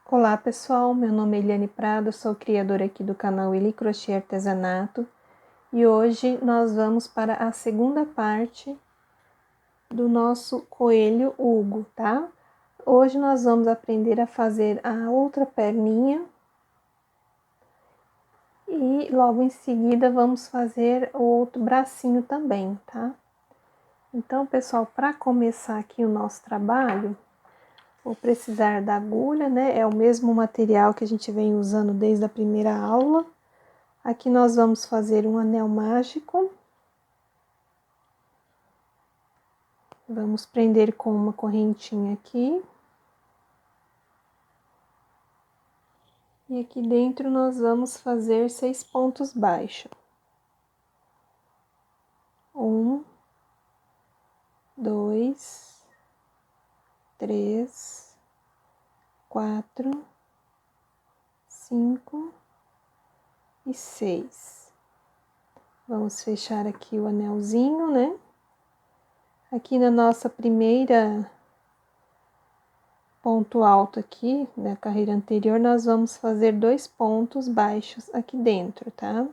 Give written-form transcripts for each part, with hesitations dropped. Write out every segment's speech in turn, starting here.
Olá pessoal, meu nome é Eliane Prado, sou criadora aqui do canal Eli Crochê Artesanato e hoje nós vamos para a segunda parte do nosso coelho Hugo, tá? Hoje nós vamos aprender a fazer a outra perninha e logo em seguida vamos fazer o outro bracinho também, tá? Então pessoal, para começar aqui o nosso trabalho, vou precisar da agulha, né? É o mesmo material que a gente vem usando desde a primeira aula. Aqui nós vamos fazer um anel mágico. Vamos prender com uma correntinha aqui. E aqui dentro nós vamos fazer 6 pontos baixos. 1, 2, 3, 4, 5 e 6. Vamos fechar aqui o anelzinho, né? Aqui na nossa primeira ponto alto aqui, na carreira anterior, nós vamos fazer 2 pontos baixos aqui dentro, tá?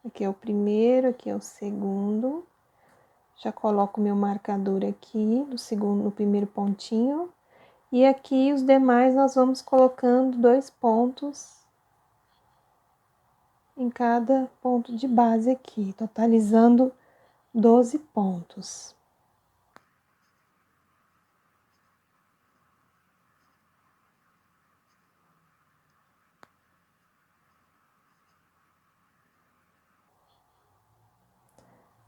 Aqui é o primeiro, aqui é o segundo. Já coloco meu marcador aqui no segundo, no primeiro pontinho. E aqui os demais nós vamos colocando 2 pontos em cada ponto de base aqui, totalizando 12 pontos.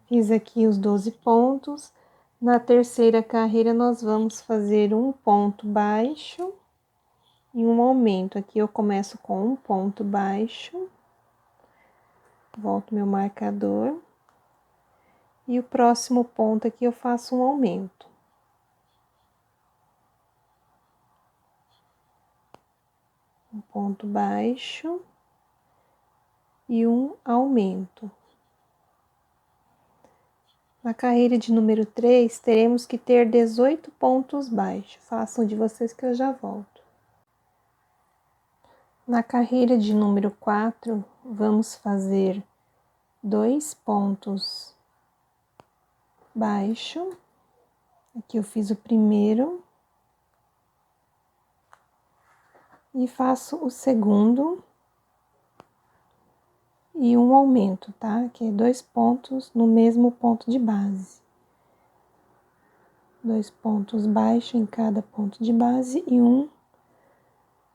Fiz aqui os 12 pontos. Na terceira carreira, nós vamos fazer um ponto baixo e um aumento. Aqui eu começo com um ponto baixo. Volto meu marcador. E o próximo ponto aqui eu faço um aumento. Um ponto baixo e um aumento. Na carreira de número 3, teremos que ter 18 pontos baixos. Façam de vocês que eu já volto. Na carreira de número 4, vamos fazer 2 pontos baixos. Aqui eu fiz o primeiro. E faço o segundo. E um aumento, tá? Que é 2 pontos no mesmo ponto de base. 2 pontos baixos em cada ponto de base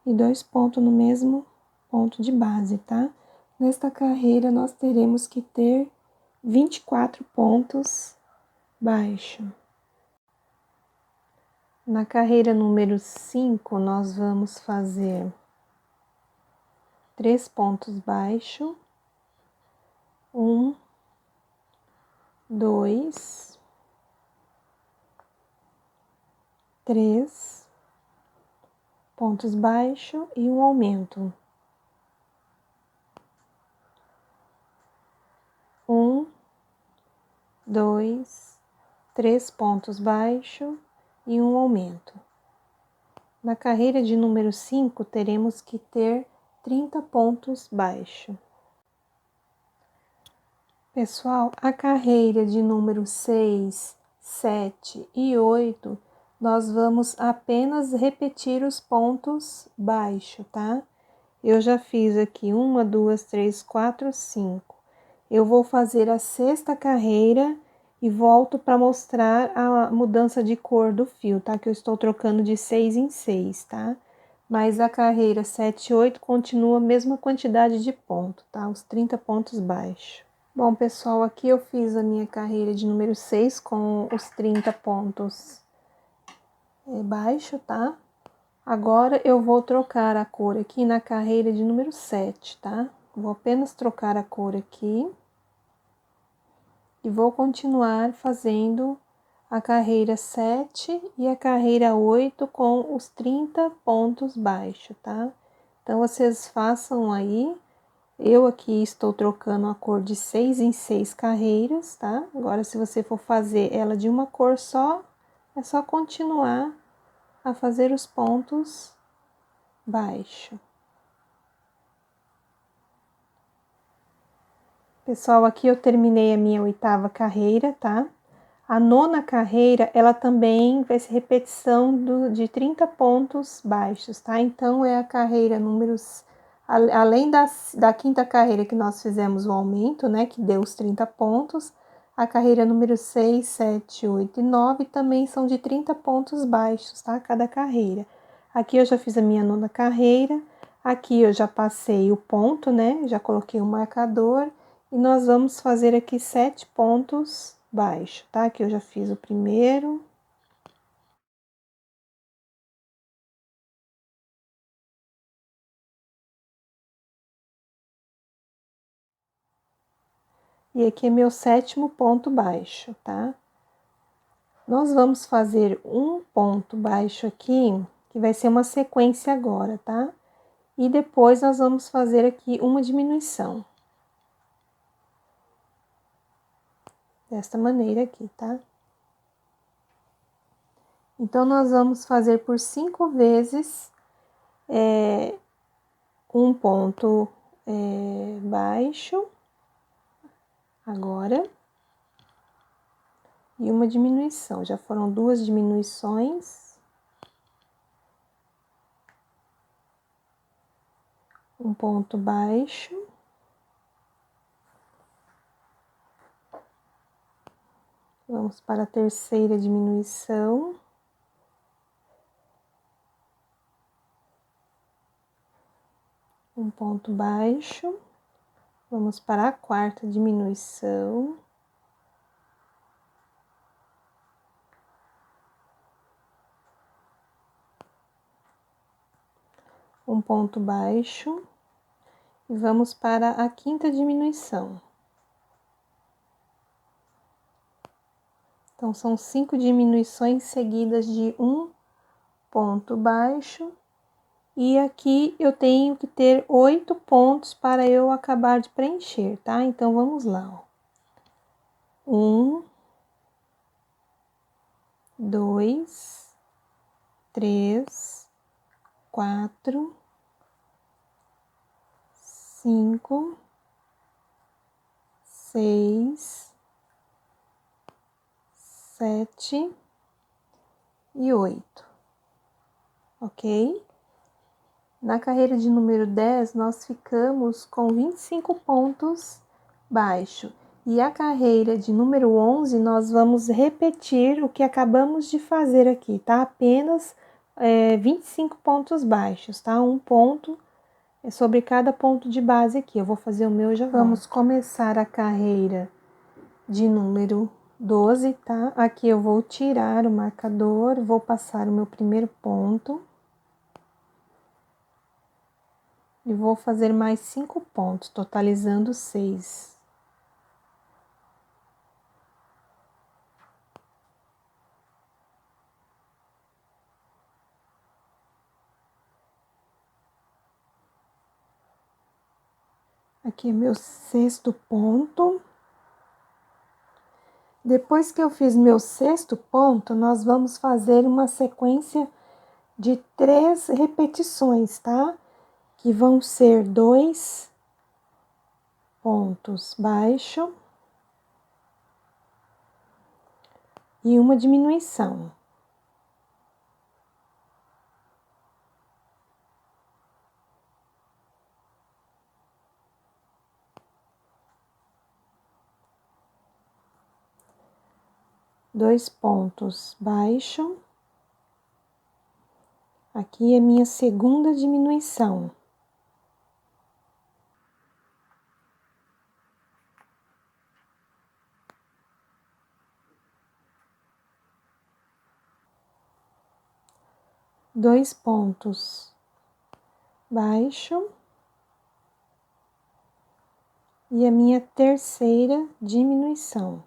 e 2 pontos no mesmo ponto de base, tá? Nesta carreira, nós teremos que ter 24 pontos baixos. Na carreira número 5, nós vamos fazer 3 pontos baixos. 1, 2, 3 pontos baixos e um aumento. 1, 2, 3 pontos baixos e um aumento. Na carreira de número 5, teremos que ter 30 pontos baixos. Pessoal, a carreira de número 6, 7 e 8, nós vamos apenas repetir os pontos baixos, tá? Eu já fiz aqui 1, 2, 3, 4, 5. Eu vou fazer a sexta carreira e volto para mostrar a mudança de cor do fio, tá? Que eu estou trocando de 6 em 6, tá? Mas a carreira 7 e 8 continua a mesma quantidade de ponto, tá? Os 30 pontos baixos. Bom, pessoal, aqui eu fiz a minha carreira de número 6 com os 30 pontos baixo, tá? Agora eu vou trocar a cor aqui na carreira de número 7, tá? Vou apenas trocar a cor aqui. E vou continuar fazendo a carreira 7 e a carreira 8 com os 30 pontos baixos, tá? Então, vocês façam aí. Eu aqui estou trocando a cor de 6 em 6 carreiras, tá? Agora, se você for fazer ela de uma cor só, é só continuar a fazer os pontos baixos. Pessoal, aqui eu terminei a minha 8ª carreira, tá? A 9ª carreira, ela também vai ser repetição de 30 pontos baixos, tá? Então, é a carreira números... Além da 5ª carreira que nós fizemos o aumento, né? Que deu os 30 pontos. A carreira número 6, 7, 8 e 9 também são de 30 pontos baixos, tá? Cada carreira. Aqui eu já fiz a minha 9ª carreira. Aqui eu já passei o ponto, né? Já coloquei o marcador. E nós vamos fazer aqui 7 pontos baixo, tá? Aqui eu já fiz o primeiro. E aqui é meu 7º ponto baixo, tá? Nós vamos fazer um ponto baixo aqui, que vai ser uma sequência agora, tá? E depois nós vamos fazer aqui uma diminuição. Desta maneira aqui, tá? Então, nós vamos fazer por 5 vezes um ponto baixo, agora, e uma diminuição. Já foram 2 diminuições. Um ponto baixo. Vamos para a terceira diminuição. Um ponto baixo. Vamos para a 4ª diminuição. Um ponto baixo. E vamos para a 5ª diminuição. Então, são 5 diminuições seguidas de um ponto baixo. E aqui eu tenho que ter 8 pontos para eu acabar de preencher, tá? Então, vamos lá, ó. 1, 2, 3, 4, 5, 6, 7 e 8, ok? Na carreira de número 10, nós ficamos com 25 pontos baixo. E a carreira de número 11, nós vamos repetir o que acabamos de fazer aqui, tá? Apenas 25 pontos baixos, tá? Um ponto sobre cada ponto de base aqui. Eu vou fazer o meu já. Vamos começar a carreira de número 12, tá? Aqui eu vou tirar o marcador, vou passar o meu primeiro ponto. E vou fazer mais 5 pontos, totalizando 6. Aqui é meu 6º ponto. Depois que eu fiz meu 6º ponto, nós vamos fazer uma sequência de 3 repetições, tá? Que vão ser 2 pontos baixo e uma diminuição. Dois pontos baixo. Aqui é minha segunda diminuição. 2 pontos baixo e a minha terceira diminuição.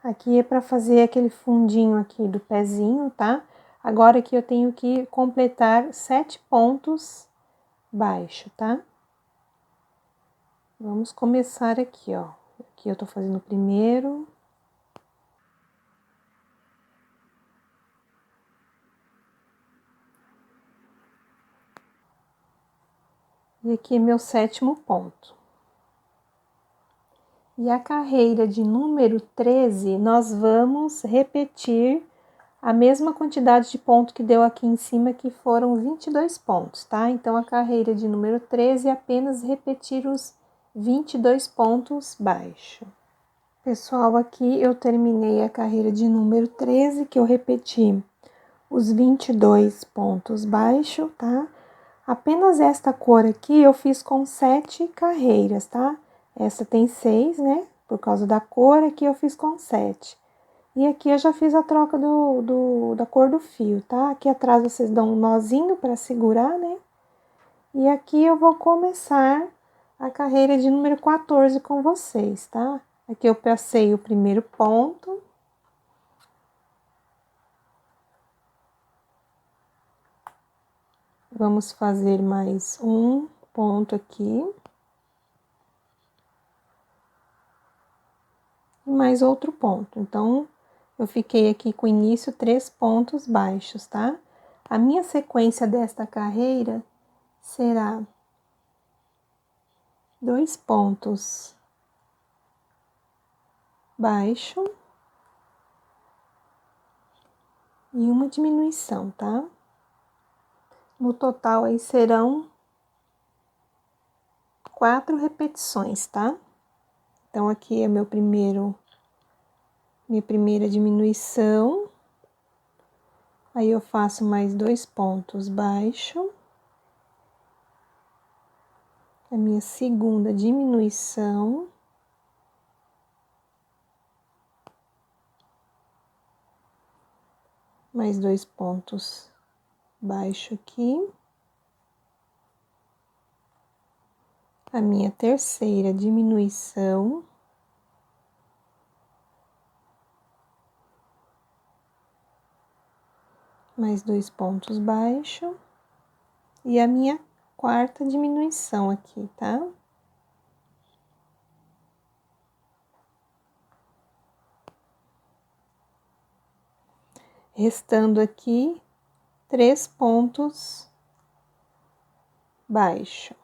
Aqui é para fazer aquele fundinho aqui do pezinho, tá? Agora aqui eu tenho que completar 7 pontos baixo, tá? Vamos começar aqui, ó. Aqui eu tô fazendo o primeiro. E aqui é meu 7º ponto. E a carreira de número 13, nós vamos repetir a mesma quantidade de ponto que deu aqui em cima, que foram 22 pontos, tá? Então, a carreira de número 13 é apenas repetir os 22 pontos baixo. Pessoal, aqui eu terminei a carreira de número 13, que eu repeti os 22 pontos baixo, tá? Apenas esta cor aqui eu fiz com 7 carreiras, tá? Essa tem 6, né? Por causa da cor, aqui eu fiz com 7. E aqui eu já fiz a troca da cor do fio, tá? Aqui atrás vocês dão um nozinho para segurar, né? E aqui eu vou começar a carreira de número 14 com vocês, tá? Aqui eu passei o primeiro ponto. Vamos fazer mais um ponto aqui. E mais outro ponto. Então, eu fiquei aqui com o início 3 pontos baixos, tá? A minha sequência desta carreira será 2 pontos baixo e uma diminuição, tá? No total aí serão 4 repetições, tá? Então, aqui é minha primeira diminuição. Aí, eu faço mais 2 pontos baixo. A minha segunda diminuição. Mais 2 pontos baixo aqui. A minha terceira diminuição. Mais 2 pontos baixo. E a minha quarta diminuição aqui, tá? Restando aqui 3 pontos baixo.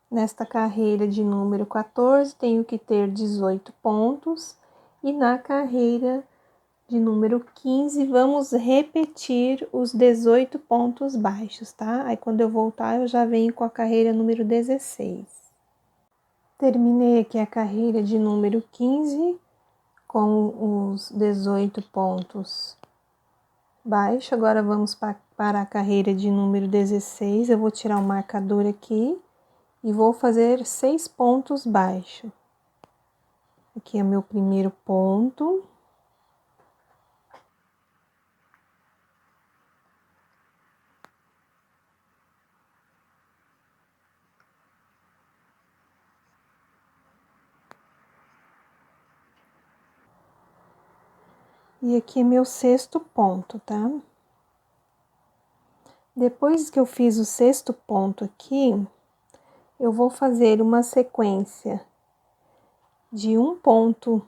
Nesta carreira de número 14, tenho que ter 18 pontos. E na carreira de número 15, vamos repetir os 18 pontos baixos, tá? Aí, quando eu voltar, eu já venho com a carreira número 16. Terminei aqui a carreira de número 15 com os 18 pontos baixos. Agora, vamos para a carreira de número 16. Eu vou tirar o marcador aqui e vou fazer 6 pontos baixos. Aqui é meu primeiro ponto. E aqui é meu 6º ponto, tá? Depois que eu fiz o 6º ponto aqui, eu vou fazer uma sequência de um ponto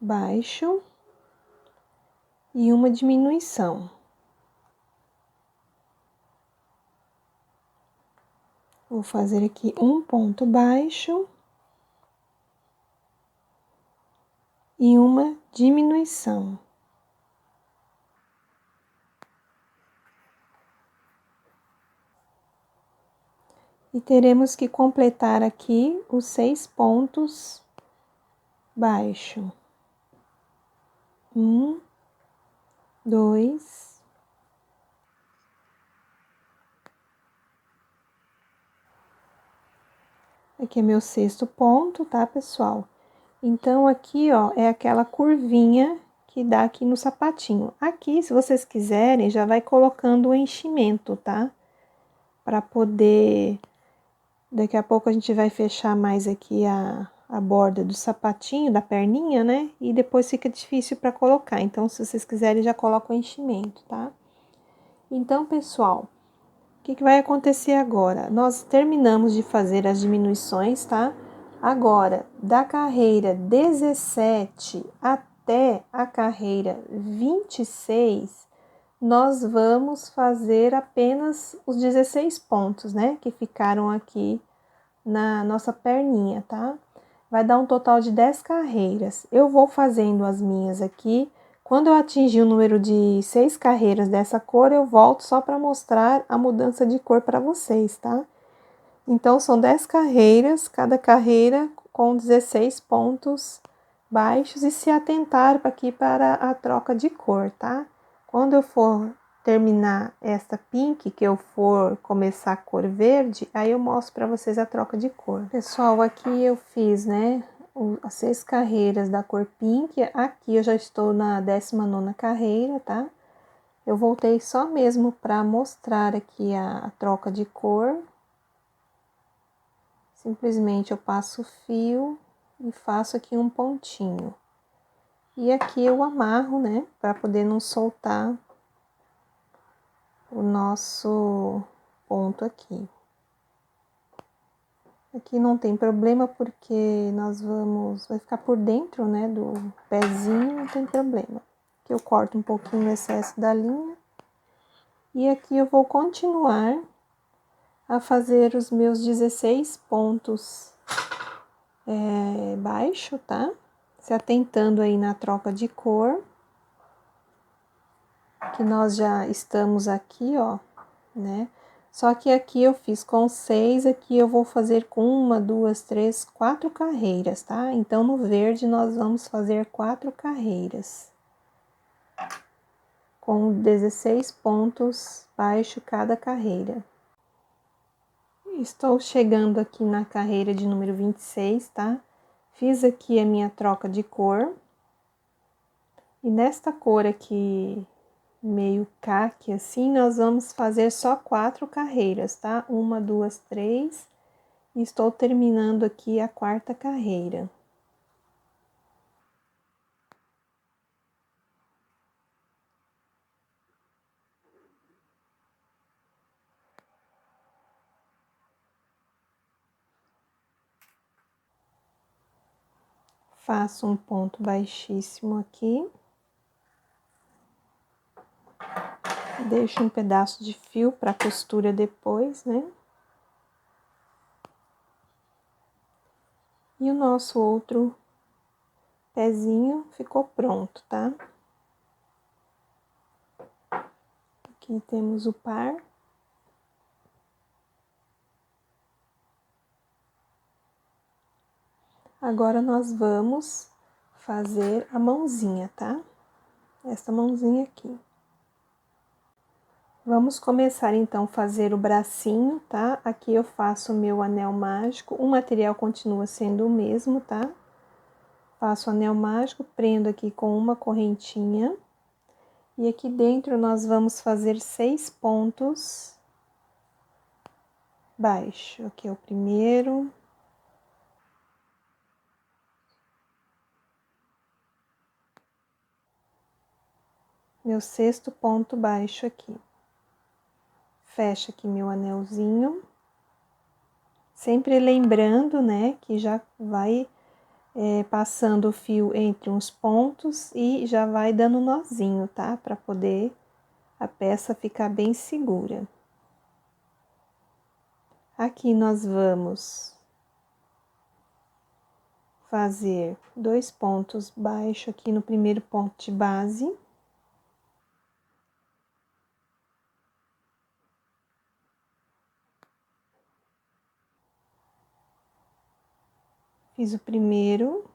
baixo e uma diminuição. Vou fazer aqui um ponto baixo e uma diminuição. E teremos que completar aqui os 6 pontos baixo. 1, 2, Aqui é meu sexto ponto, tá, pessoal? Então, aqui, ó, é aquela curvinha que dá aqui no sapatinho. Aqui, se vocês quiserem, já vai colocando o enchimento, tá? Pra poder... Daqui a pouco a gente vai fechar mais aqui a borda do sapatinho, da perninha, né? E depois fica difícil pra colocar. Então, se vocês quiserem, já coloca o enchimento, tá? Então, pessoal... O que vai acontecer agora? Nós terminamos de fazer as diminuições, tá? Agora, da carreira 17 até a carreira 26, nós vamos fazer apenas os 16 pontos, né? Que ficaram aqui na nossa perninha, tá? Vai dar um total de 10 carreiras. Eu vou fazendo as minhas aqui. Quando eu atingir o número de 6 carreiras dessa cor, eu volto só para mostrar a mudança de cor para vocês, tá? Então, são 10 carreiras, cada carreira com 16 pontos baixos e se atentar aqui para a troca de cor, tá? Quando eu for terminar esta pink, que eu for começar a cor verde, aí eu mostro para vocês a troca de cor. Pessoal, aqui eu fiz, né, as 6 carreiras da cor pink, aqui eu já estou na 19ª carreira, tá? Eu voltei só mesmo para mostrar aqui a troca de cor. Simplesmente eu passo o fio e faço aqui um pontinho. E aqui eu amarro, né, para poder não soltar o nosso ponto aqui. Aqui não tem problema porque vai ficar por dentro, né, do pezinho, não tem problema. Aqui eu corto um pouquinho o excesso da linha. E aqui eu vou continuar a fazer os meus 16 pontos baixo, tá? Se atentando aí na troca de cor. Que nós já estamos aqui, ó, né? Só que aqui eu fiz com 6, aqui eu vou fazer com 1, 2, 3, 4 carreiras, tá? Então, no verde, nós vamos fazer 4 carreiras. Com 16 pontos baixo cada carreira. Estou chegando aqui na carreira de número 26, tá? Fiz aqui a minha troca de cor. E nesta cor aqui, meio caque assim, nós vamos fazer só 4 carreiras, tá? 1, 2, 3, e estou terminando aqui a 4ª carreira. Faço um ponto baixíssimo aqui. Deixo um pedaço de fio para costura depois, né? E o nosso outro pezinho ficou pronto, tá? Aqui temos o par. Agora, nós vamos fazer a mãozinha, tá? Essa mãozinha aqui. Vamos começar, então, a fazer o bracinho, tá? Aqui eu faço o meu anel mágico, o material continua sendo o mesmo, tá? Faço o anel mágico, prendo aqui com uma correntinha. E aqui dentro nós vamos fazer 6 pontos baixo. Aqui é o primeiro. Meu 6º ponto baixo aqui. Fecho aqui meu anelzinho. Sempre lembrando, né, que já vai passando o fio entre uns pontos e já vai dando nozinho, tá? Para poder a peça ficar bem segura. Aqui nós vamos fazer 2 pontos baixos aqui no primeiro ponto de base. Fiz o primeiro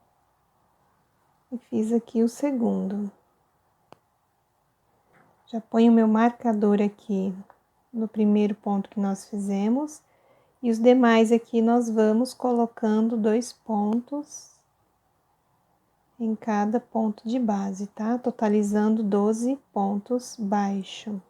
e fiz aqui o segundo. Já ponho o meu marcador aqui no primeiro ponto que nós fizemos E os demais aqui nós vamos colocando 2 pontos em cada ponto de base, tá? Totalizando 12 pontos baixo.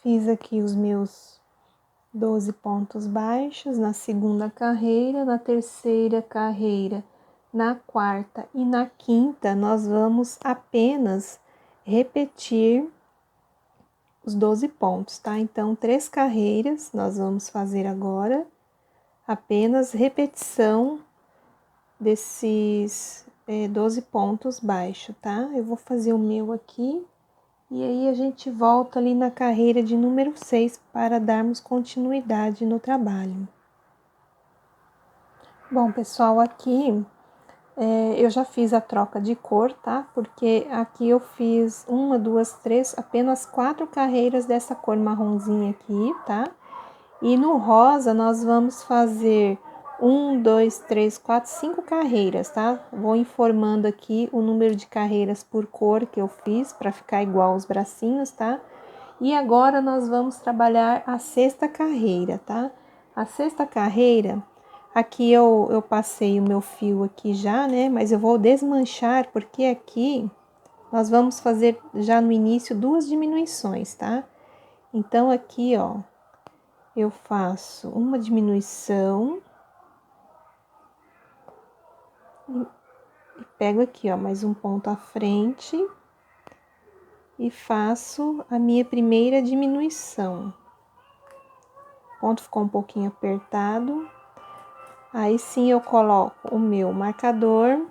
Fiz aqui os meus 12 pontos baixos na segunda carreira, na terceira carreira, na quarta e na quinta, nós vamos apenas repetir os 12 pontos, tá? Então, 3 carreiras nós vamos fazer agora, apenas repetição desses 12 pontos baixos, tá? Eu vou fazer o meu aqui. E aí a gente volta ali na carreira de número 6 para darmos continuidade no trabalho. Bom, pessoal, aqui eu já fiz a troca de cor, tá? Porque aqui eu fiz 1, 2, 3, apenas 4 carreiras dessa cor marronzinha aqui, tá? E no rosa nós vamos fazer 1, 2, 3, 4, 5 carreiras, tá? Vou informando aqui o número de carreiras por cor que eu fiz para ficar igual os bracinhos, tá? E agora nós vamos trabalhar a sexta carreira, tá? A sexta carreira, aqui eu passei o meu fio aqui já, né? Mas eu vou desmanchar porque aqui nós vamos fazer já no início 2 diminuições, tá? Então aqui, ó, eu faço uma diminuição e pego aqui, ó, mais um ponto à frente e faço a minha primeira diminuição. O ponto ficou um pouquinho apertado. Aí sim eu coloco o meu marcador.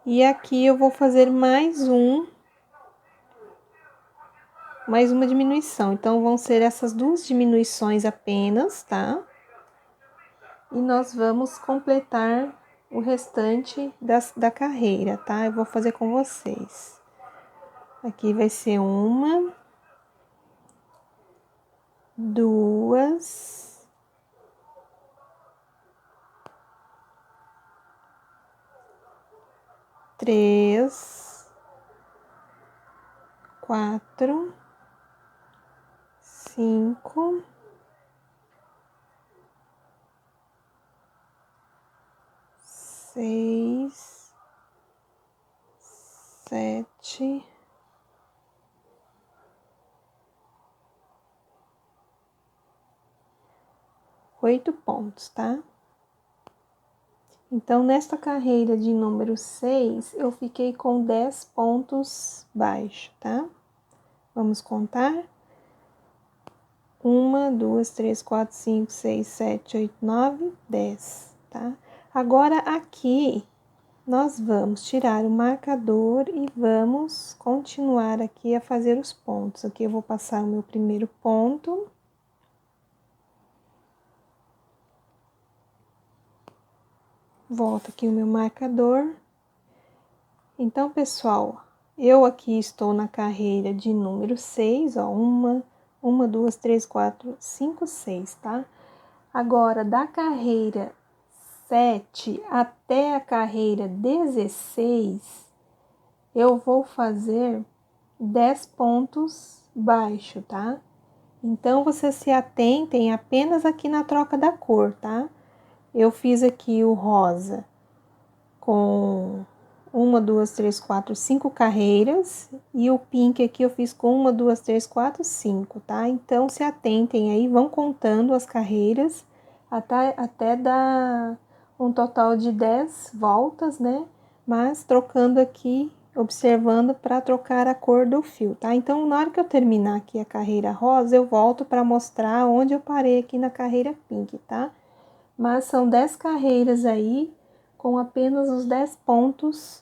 E aqui eu vou fazer mais uma diminuição. Então, vão ser essas 2 diminuições apenas, tá? E nós vamos completar o restante da carreira, tá? Eu vou fazer com vocês. Aqui vai ser 1, 2, 3, 4, 5, 6, 7, 8 pontos, tá? Então, nesta carreira de número 6, eu fiquei com 10 pontos baixos, tá? Vamos contar? 1, 2, 3, 4, 5, 6, 7, 8, 9, 10, tá? Agora, aqui, nós vamos tirar o marcador e vamos continuar aqui a fazer os pontos. Aqui eu vou passar o meu primeiro ponto. Volto aqui o meu marcador. Então, pessoal, eu aqui estou na carreira de número 6, ó, 1, 2, 3, 4, 5, 6, tá? Agora, da carreira 7 até a carreira 16, eu vou fazer 10 pontos baixo, tá? Então, vocês se atentem apenas aqui na troca da cor, tá? Eu fiz aqui o rosa com 1, 2, 3, 4, 5 carreiras, e o pink aqui eu fiz com 1, 2, 3, 4, 5, tá? Então, se atentem aí, vão contando as carreiras até dar um total de 10 voltas, né? Mas trocando aqui, observando para trocar a cor do fio, tá? Então, na hora que eu terminar aqui a carreira rosa, eu volto para mostrar onde eu parei aqui na carreira pink, tá? Mas são 10 carreiras aí, com apenas os 10 pontos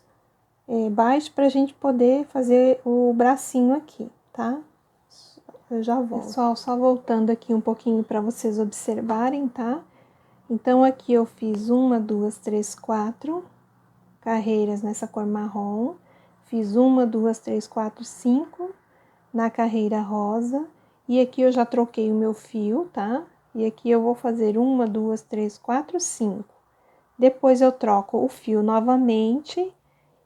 baixos para a gente poder fazer o bracinho aqui, tá? Eu já volto. Pessoal, só voltando aqui um pouquinho para vocês observarem, tá? Então, aqui eu fiz 1, 2, 3, 4 carreiras nessa cor marrom. Fiz 1, 2, 3, 4, 5 na carreira rosa. E aqui eu já troquei o meu fio, tá? E aqui eu vou fazer 1, 2, 3, 4, 5. Depois eu troco o fio novamente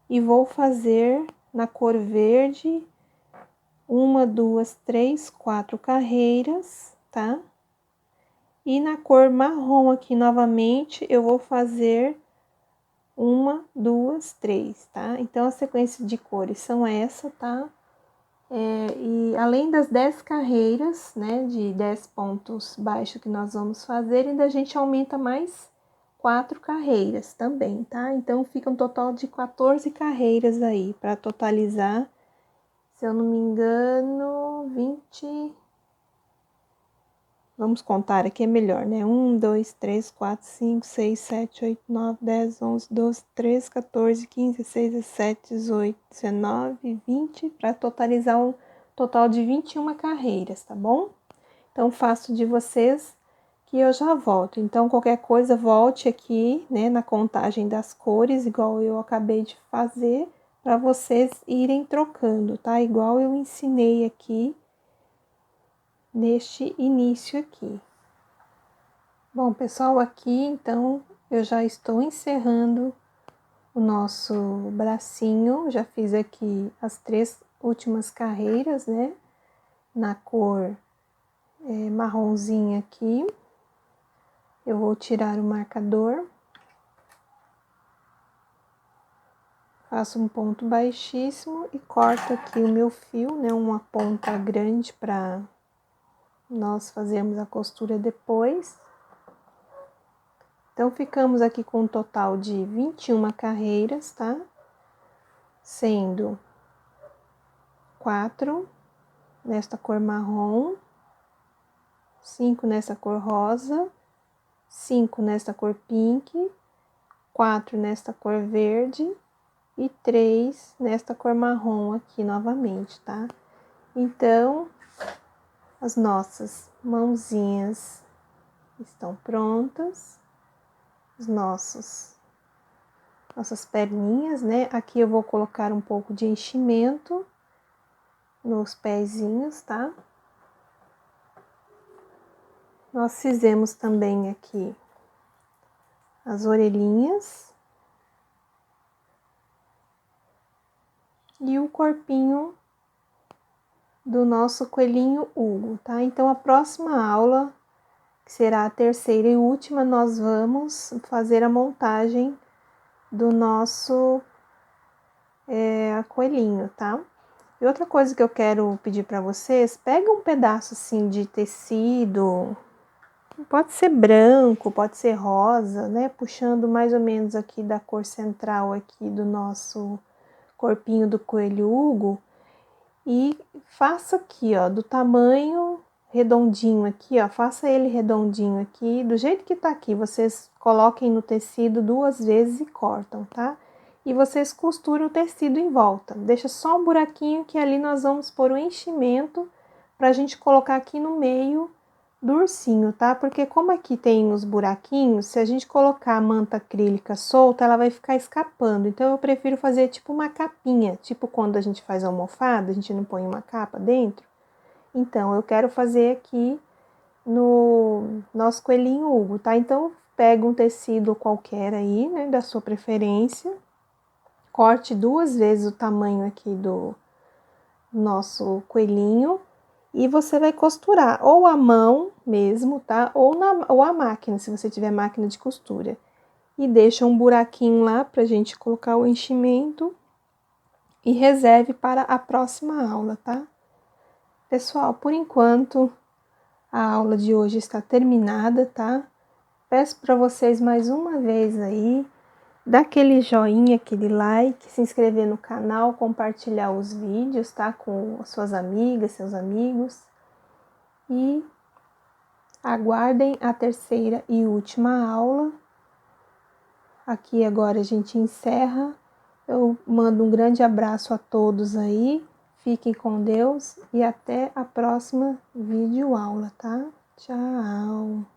e vou fazer na cor verde 1, 2, 3, 4 carreiras, tá? E na cor marrom aqui novamente eu vou fazer 1, 2, 3, tá? Então a sequência de cores são essa, tá? E além das 10 carreiras, né, de 10 pontos baixos que nós vamos fazer, ainda a gente aumenta mais 4 carreiras também, tá? Então, fica um total de 14 carreiras aí, para totalizar, se eu não me engano, 20... Vamos contar aqui, é melhor, né? 1, 2, 3, 4, 5, 6, 7, 8, 9, 10, 11, 12, 13, 14, 15, 16, 17, 18, 19, 20, para totalizar um total de 21 carreiras, tá bom? Então, faço de vocês que eu já volto. Então, qualquer coisa, volte aqui, né, na contagem das cores, igual eu acabei de fazer, para vocês irem trocando, tá? Igual eu ensinei aqui neste início aqui. Bom, pessoal, aqui então eu já estou encerrando o nosso bracinho, já fiz aqui as 3 últimas carreiras, né, na cor marronzinha aqui. Eu vou tirar o marcador, faço um ponto baixíssimo e corto aqui o meu fio, né, uma ponta grande para nós fazermos a costura depois. Então, ficamos aqui com um total de 21 carreiras, tá? Sendo 4 nesta cor marrom, 5 nessa cor rosa, 5 nesta cor pink, 4 nesta cor verde e 3 nesta cor marrom aqui novamente, tá? Então, as nossas mãozinhas estão prontas, os nossas perninhas, né? Aqui eu vou colocar um pouco de enchimento nos pezinhos, tá? Nós fizemos também aqui as orelhinhas e o corpinho do nosso coelhinho Hugo, tá? Então, a próxima aula, que será a terceira e última, nós vamos fazer a montagem do nosso coelhinho, tá? E outra coisa que eu quero pedir para vocês, pega um pedaço assim de tecido, pode ser branco, pode ser rosa, né? Puxando mais ou menos aqui da cor central aqui do nosso corpinho do coelho Hugo. E faça aqui, ó, do tamanho redondinho aqui, ó, faça ele redondinho aqui, do jeito que tá aqui, vocês coloquem no tecido 2 vezes e cortam, tá? E vocês costuram o tecido em volta, deixa só um buraquinho que ali nós vamos pôr o enchimento pra gente colocar aqui no meio do ursinho, tá? Porque como aqui tem os buraquinhos, se a gente colocar a manta acrílica solta, ela vai ficar escapando. Então, eu prefiro fazer tipo uma capinha, tipo quando a gente faz almofada, a gente não põe uma capa dentro. Então, eu quero fazer aqui no nosso coelhinho Hugo, tá? Então, pega um tecido qualquer aí, né, da sua preferência, corte 2 vezes o tamanho aqui do nosso coelhinho, e você vai costurar ou a mão mesmo, tá? Ou a máquina, se você tiver máquina de costura. E deixa um buraquinho lá pra gente colocar o enchimento e reserve para a próxima aula, tá? Pessoal, por enquanto a aula de hoje está terminada, tá? Peço para vocês mais uma vez aí, dar aquele joinha, aquele like, se inscrever no canal, compartilhar os vídeos, tá? Com suas amigas, seus amigos. E aguardem a terceira e última aula. Aqui agora a gente encerra. Eu mando um grande abraço a todos aí. Fiquem com Deus e até a próxima videoaula, tá? Tchau!